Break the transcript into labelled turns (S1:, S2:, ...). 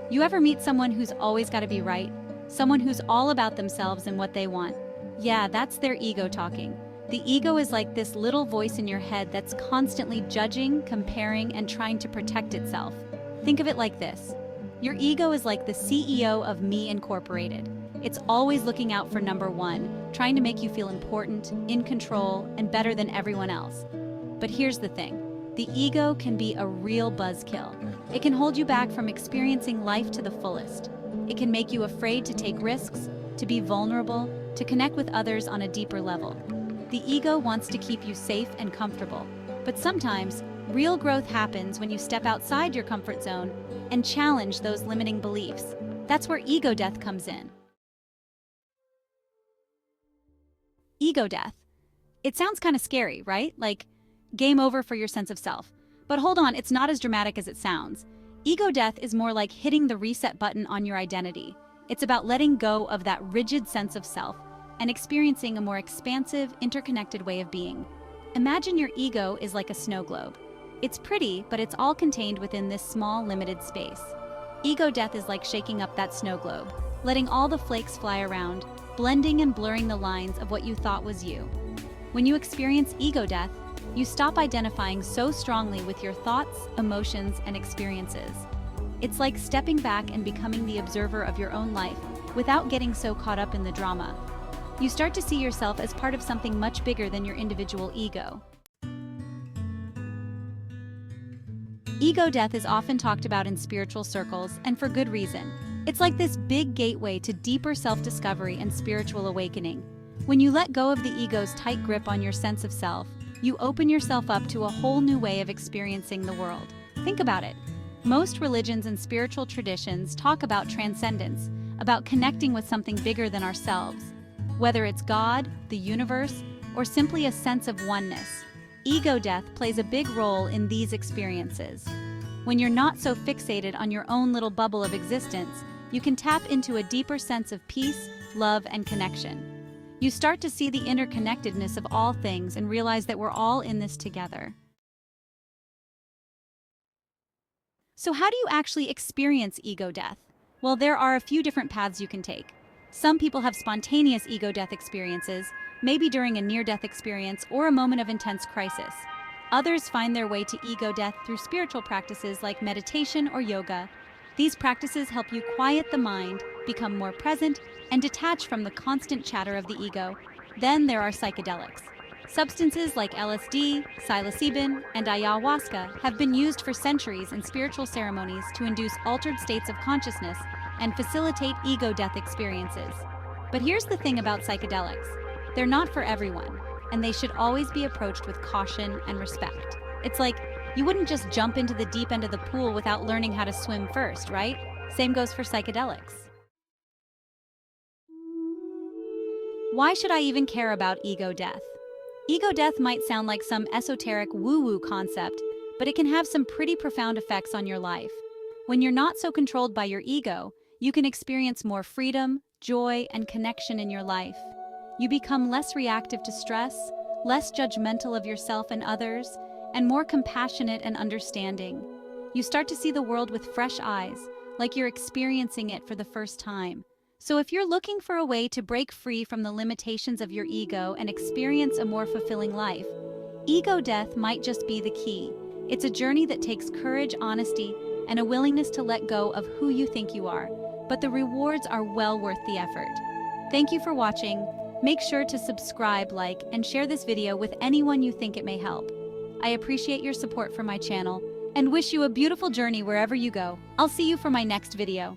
S1: You ever meet someone who's always got to be right? Someone who's all about themselves and what they want? Yeah, that's their ego talking. The ego is like this little voice in your head that's constantly judging, comparing, and trying to protect itself. Think of it like this. Your ego is like the CEO of Me Incorporated. It's always looking out for number one, trying to make you feel important, in control, and better than everyone else. But here's the thing. The ego can be a real buzzkill. It can hold you back from experiencing life to the fullest. It can make you afraid to take risks, to be vulnerable, to connect with others on a deeper level. The ego wants to keep you safe and comfortable. But sometimes, real growth happens when you step outside your comfort zone and challenge those limiting beliefs. That's where ego death comes in. Ego death. It sounds kind of scary, right? Like, game over for your sense of self. But hold on, it's not as dramatic as it sounds. Ego death is more like hitting the reset button on your identity. It's about letting go of that rigid sense of self and experiencing a more expansive, interconnected way of being. Imagine your ego is like a snow globe. It's pretty, but it's all contained within this small, limited space. Ego death is like shaking up that snow globe, letting all the flakes fly around, blending and blurring the lines of what you thought was you. When you experience ego death, you stop identifying so strongly with your thoughts, emotions, and experiences. It's like stepping back and becoming the observer of your own life without getting so caught up in the drama. You start to see yourself as part of something much bigger than your individual ego. Ego death is often talked about in spiritual circles, and for good reason. It's like this big gateway to deeper self-discovery and spiritual awakening. When you let go of the ego's tight grip on your sense of self, you open yourself up to a whole new way of experiencing the world. Think about it. Most religions and spiritual traditions talk about transcendence, about connecting with something bigger than ourselves. Whether it's God, the universe, or simply a sense of oneness, ego death plays a big role in these experiences. When you're not so fixated on your own little bubble of existence, you can tap into a deeper sense of peace, love, and connection. You start to see the interconnectedness of all things and realize that we're all in this together. So how do you actually experience ego death? Well, there are a few different paths you can take. Some people have spontaneous ego death experiences, maybe during a near-death experience or a moment of intense crisis. Others find their way to ego death through spiritual practices like meditation or yoga. These practices help you quiet the mind, become more present, and detach from the constant chatter of the ego. Then there are psychedelics. Substances like LSD, psilocybin, and ayahuasca have been used for centuries in spiritual ceremonies to induce altered states of consciousness and facilitate ego death experiences. But here's the thing about psychedelics. They're not for everyone, and they should always be approached with caution and respect. It's like, you wouldn't just jump into the deep end of the pool without learning how to swim first, right? Same goes for psychedelics. Why should I even care about ego death? Ego death might sound like some esoteric woo-woo concept, but it can have some pretty profound effects on your life. When you're not so controlled by your ego, you can experience more freedom, joy, and connection in your life. You become less reactive to stress, less judgmental of yourself and others, and more compassionate and understanding. You start to see the world with fresh eyes, like you're experiencing it for the first time. So if you're looking for a way to break free from the limitations of your ego and experience a more fulfilling life, ego death might just be the key. It's a journey that takes courage, honesty, and a willingness to let go of who you think you are, but the rewards are well worth the effort. Thank you for watching. Make sure to subscribe, like, and share this video with anyone you think it may help. I appreciate your support for my channel and wish you a beautiful journey wherever you go. I'll see you for my next video.